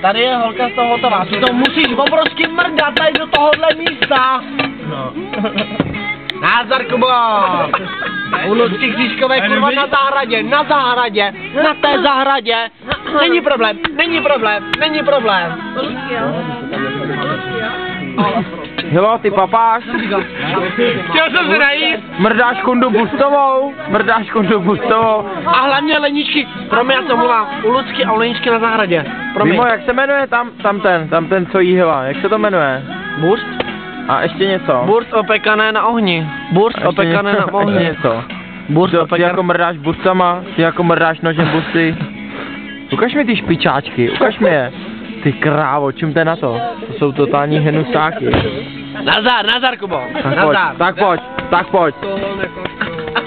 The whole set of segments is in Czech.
tady je holka z toho hotová, ty to musíš obrovsky mrdat tady do tohohle místa. No. Názor, Kubo! U Lucky Křížkové kurva na zahradě, na té zahradě. Není problém, není problém, není problém. Hilo, ty papáš. Chtěl jsem se najít. Mrdáš kundu bustovou. A hlavně Leničky, promiň, já se omlouvám, u Lucky a u Leničky na zahradě. Promiň. Mimo, jak se jmenuje tam ten, co jí hila, jak se to jmenuje? Burst? A ještě něco. Burst opekané na ohni. Burst opekané na ohni. Ještě něco. Burst Ty opekané. jako mrdáš busama, ty jako mrdáš nožem busy. Ukaž mi ty špičáčky, ukaž mi je. Ty krávo, čím to je na to? To jsou totální hnusáky. Nazar, Kubo. Nazar. Tak pojď.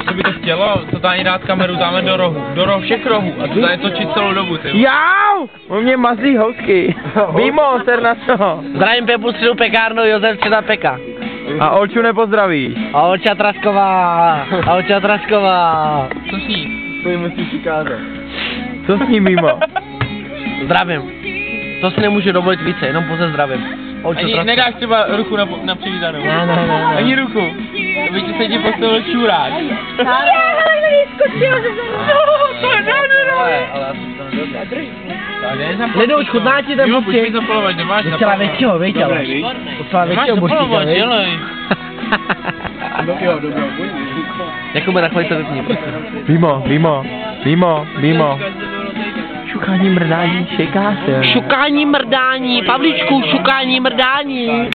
Co by to chtělo? Totálně dát kameru dáme do rohu, všech rohů a to tady točit celou dobu, ty. Jau! U mě mazlí housky. Mimo, ser na to. Zdravím Pepu středu pekárnu Josef Čeda Peka. A Olču nepozdravíš. A Olča Trasková. Co s ní? To jim musíš ukázat. Co s ním mimo? Zdravím. To si nemůžu dovolit více, jenom pouze zdravím. Olča Ani Trasková. nedáš třeba ruku na přivítanou? Ne. Ani ruku. To by se ti postavil čurák. Lidouč, chutná ti ten Pojď mi burčík? zapalovat, nemáš Docela většího, víš, ale. Docela většího burčíka, víš? dělej. Jakube, takový to vypni, prosím. Mimo. Šukání mrdání, šejká se. Šukání mrdání, Pavlíčku, šukání mrdání.